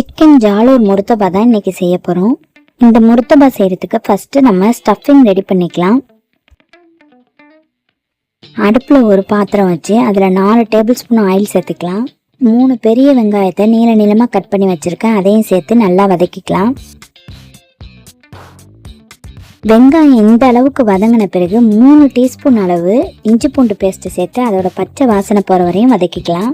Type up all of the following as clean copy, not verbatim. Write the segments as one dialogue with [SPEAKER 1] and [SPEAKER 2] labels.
[SPEAKER 1] Chicken ஜாலூர் murtabak தான் இன்னைக்கு செய்ய போகிறோம். இந்த முர்த்தபா செய்கிறதுக்கு ஃபஸ்ட்டு நம்ம ஸ்டஃபிங் ரெடி பண்ணிக்கலாம். அடுப்பில் ஒரு பாத்திரம் வச்சு அதில் 4 டேபிள் ஸ்பூன் ஆயில் சேர்த்துக்கலாம். 3 பெரிய வெங்காயத்தை நீளமாக கட் பண்ணி வச்சுருக்கேன், அதையும் சேர்த்து நல்லா வதக்கிக்கலாம். வெங்காயம் இந்த அளவுக்கு வதங்கின பிறகு 3 டீஸ்பூன் அளவு இஞ்சி பூண்டு பேஸ்ட்டு சேர்த்து அதோட பச்சை வாசனை போகிற வரையும் வதக்கிக்கலாம்.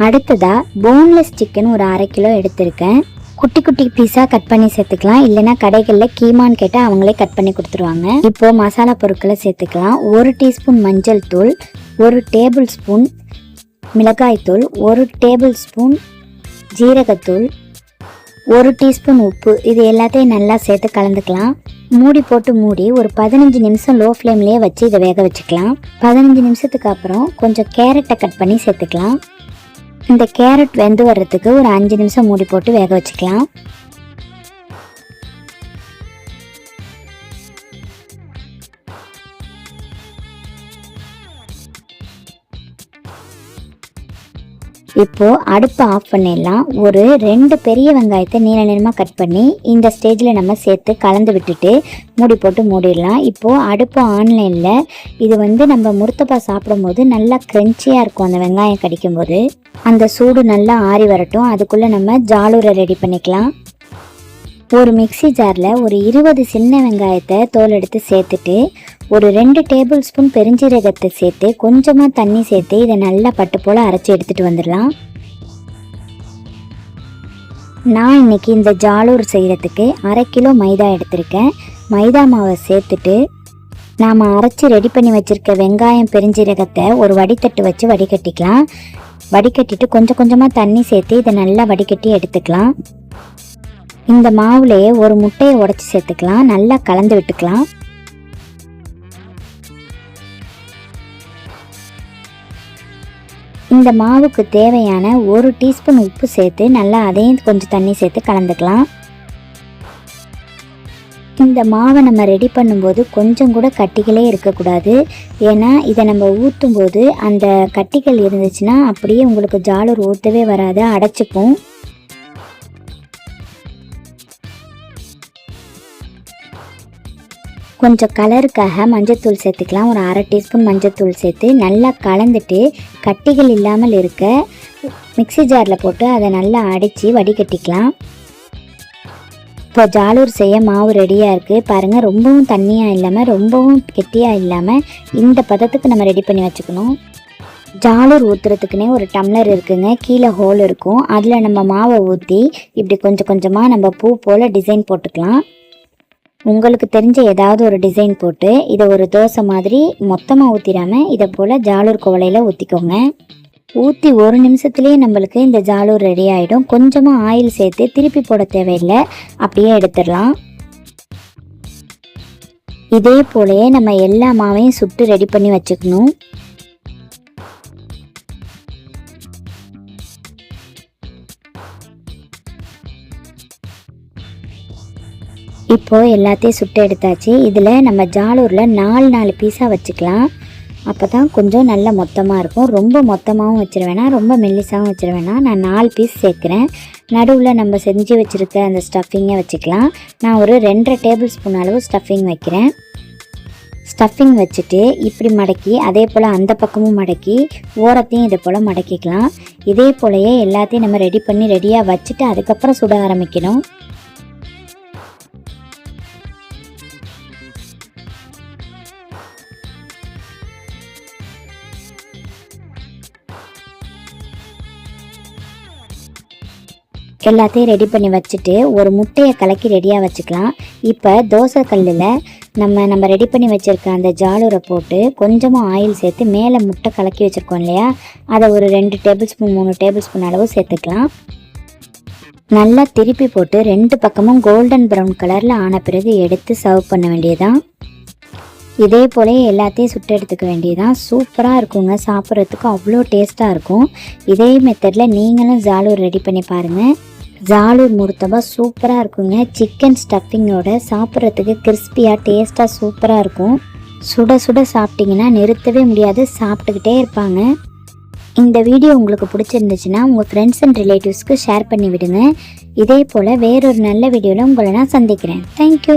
[SPEAKER 1] அடுத்ததா போன்லெஸ் சிக்கன் ஒரு 1/2 கிலோ எடுத்திருக்கேன். குட்டி குட்டி பீஸாக கட் பண்ணி சேர்த்துக்கலாம், இல்லைன்னா கடைகளில் கீமான்னு கேட்டால் அவங்களே கட் பண்ணி கொடுத்துருவாங்க. இப்போது மசாலா பொருட்களை சேர்த்துக்கலாம். 1 டீஸ்பூன் மஞ்சள் தூள், 1 டேபிள் ஸ்பூன் மிளகாய்த்தூள், 1 டேபிள் ஸ்பூன் ஜீரகத்தூள், 1 டீஸ்பூன் உப்பு. இது எல்லாத்தையும் நல்லா சேர்த்து கலந்துக்கலாம். மூடி போட்டு மூடி ஒரு 15 நிமிஷம் லோ ஃப்ளேம்லேயே வச்சு இதை வேக வச்சுக்கலாம். 15 நிமிஷத்துக்கு அப்புறம் கொஞ்சம் கேரட்டை கட் பண்ணி சேர்த்துக்கலாம். இந்த கேரட் வெந்து வர்றதுக்கு ஒரு 5 நிமிஷம் மூடி போட்டு வேக வச்சுக்கலாம். இப்போ அடுப்பை ஆஃப் பண்ணிடலாம். ஒரு 2 பெரிய வெங்காயத்தை நீளமாக கட் பண்ணி இந்த ஸ்டேஜில் நம்ம சேர்த்து கலந்து விட்டுட்டு மூடி போட்டு மூடிடலாம். இப்போது அடுப்பு ஆன்லைனில் இது நம்ம முர்த்தபா சாப்பிடும்போது நல்லா க்ரன்ச்சியாக இருக்கும். அந்த வெங்காயம் கடிக்கும்போது அந்த சூடு நல்லா ஆறி வரட்டும். அதுக்குள்ளே நம்ம ஜாலூரை ரெடி பண்ணிக்கலாம். ஒரு மிக்சி ஜாரில் ஒரு 20 சின்ன வெங்காயத்தை தோல் எடுத்து சேர்த்துட்டு ஒரு 2 டேபிள் ஸ்பூன் பெருஞ்சீரகத்தை சேர்த்து கொஞ்சமாக தண்ணி சேர்த்து இதை நல்லா பட்டு போல் அரைச்சி எடுத்துகிட்டு வந்துடலாம். நான் இன்றைக்கி இந்த ஜாலூர் செய்கிறதுக்கு 1/2 கிலோ மைதா எடுத்திருக்கேன். மைதா மாவை சேர்த்துட்டு நாம் அரைச்சி ரெடி பண்ணி வச்சுருக்க வெங்காயம் பெருஞ்சீரகத்தை ஒரு வடித்தட்டு வச்சு வடிகட்டிக்கலாம். வடிகட்டிட்டு கொஞ்சம் கொஞ்சமாக தண்ணி சேர்த்து இதை நல்லா வடிகட்டி எடுத்துக்கலாம். இந்த மாவுலேயே ஒரு முட்டையை உடைச்சி சேர்த்துக்கலாம். நல்லா கலந்து விட்டுக்கலாம். இந்த மாவுக்கு தேவையான 1 டீஸ்பூன் உப்பு சேர்த்து நல்லா அதையும் கொஞ்சம் தண்ணி சேர்த்து கலந்துக்கலாம். இந்த மாவை நம்ம ரெடி பண்ணும்போது கொஞ்சம் கூட கட்டிகளே இருக்கக்கூடாது. ஏன்னா இதை நம்ம ஊற்றும் போது அந்த கட்டிகள் இருந்துச்சுன்னா அப்படியே உங்களுக்கு ஜாலூர் ஊற்றவே வராது, அடைச்சிக்கும். கொஞ்சம் கலருக்காக மஞ்சத்தூள் சேர்த்துக்கலாம். ஒரு 1/2 டீஸ்பூன் மஞ்சத்தூள் சேர்த்து நல்லா கலந்துட்டு கட்டிகள் இல்லாமல் இருக்க மிக்சி ஜாரில் போட்டு அதை நல்லா அடித்து வடிகட்டிக்கலாம். இப்போ ஜாலூர் செய்ய மாவு ரெடியாக இருக்குது பாருங்கள். ரொம்பவும் தண்ணியாக இல்லாமல் ரொம்பவும் கெட்டியாக இல்லாமல் இந்த பதத்துக்கு நம்ம ரெடி பண்ணி வச்சுக்கணும். ஜாலூர் ஊற்றுறதுக்குனே ஒரு டம்ளர் இருக்குங்க, கீழே ஹோல் இருக்கும். அதில் நம்ம மாவை ஊற்றி இப்படி கொஞ்சம் கொஞ்சமாக நம்ம பூ போல் டிசைன் போட்டுக்கலாம். உங்களுக்கு தெரிஞ்ச ஏதாவது ஒரு டிசைன் போட்டு இதை ஒரு தோசை மாதிரி மொத்தமாக ஊற்றிடாமல் இதை போல் ஜாலூர் குவளையில் ஊற்றிக்கோங்க. ஊற்றி 1 நிமிஷத்துலேயே நம்மளுக்கு இந்த ஜாலூர் ரெடி ஆகிடும். கொஞ்சமாக ஆயில் சேர்த்து திருப்பி போட தேவையில்லை, அப்படியே எடுத்துடலாம். இதே போலயே நம்ம எல்லா மாவையும் சுட்டு ரெடி பண்ணி வச்சுக்கணும். இப்போது எல்லாத்தையும் சுட்டு எடுத்தாச்சு. இதில் நம்ம ஜாலூரில் 4 பீஸாக வச்சுக்கலாம். அப்போ தான் கொஞ்சம் நல்ல மொத்தமாக இருக்கும். ரொம்ப மொத்தமாகவும் வச்சிட வேணாம், ரொம்ப மெல்லிசாகவும் வச்சிட வேணாம். நான் 4 பீஸ் சேர்க்குறேன். நடுவில் நம்ம செஞ்சு வச்சுருக்க அந்த ஸ்டஃபிங்கை வச்சுக்கலாம். நான் ஒரு 2.5 டேபிள் ஸ்பூன் அளவு ஸ்டஃபிங் வைக்கிறேன். ஸ்டஃபிங் வச்சுட்டு இப்படி மடக்கி அதே போல் அந்த பக்கமும் மடக்கி ஓரத்தையும் இதே போல் மடக்கிக்கலாம். இதே போலயே எல்லாத்தையும் நம்ம ரெடி பண்ணி ரெடியாக வச்சுட்டு அதுக்கப்புறம் சுட ஆரம்பிக்கணும். எல்லாத்தையும் ரெடி பண்ணி வச்சுட்டு ஒரு முட்டையை கலக்கி ரெடியாக வச்சுக்கலாம். இப்போ தோசை கல்லில் நம்ம ரெடி பண்ணி வச்சுருக்க அந்த ஜாலூரை போட்டு கொஞ்சமாக ஆயில் சேர்த்து மேலே முட்டை கலக்கி வச்சுருக்கோம் இல்லையா, அதை ஒரு 2 டேபிள் ஸ்பூன் 3 டேபிள் ஸ்பூன் அளவு சேர்த்துக்கலாம். நல்லா திருப்பி போட்டு 2 பக்கமும் கோல்டன் ப்ரௌன் கலரில் ஆன பிறகு எடுத்து சர்வ் பண்ண வேண்டியதான். இதே போல எல்லாத்தையும் சுட்டு எடுத்துக்க வேண்டியதான். சூப்பராக இருக்குங்க, சாப்பிட்றதுக்கு அவ்வளோ டேஸ்ட்டாக இருக்கும். இதே மெத்தடில் நீங்களும் ஜாலூர் ரெடி பண்ணி பாருங்கள். ஜாலூர் முர்த்தபா சூப்பராக இருக்குங்க. சிக்கன் ஸ்டஃபிங்கோட சாப்பிட்றதுக்கு கிறிஸ்பியாக டேஸ்ட்டாக சூப்பராக இருக்கும். சுட சுட சாப்பிட்டிங்கன்னா நிறுத்தவே முடியாது, சாப்பிட்டுக்கிட்டே இருப்பாங்க. இந்த வீடியோ உங்களுக்கு பிடிச்சிருந்துச்சுன்னா உங்கள் ஃப்ரெண்ட்ஸ் அண்ட் ரிலேட்டிவ்ஸ்க்கு ஷேர் பண்ணி விடுங்க. இதே போல் வேறொரு நல்ல வீடியோவில் உங்களை நான் சந்திக்கிறேன். தேங்க்யூ.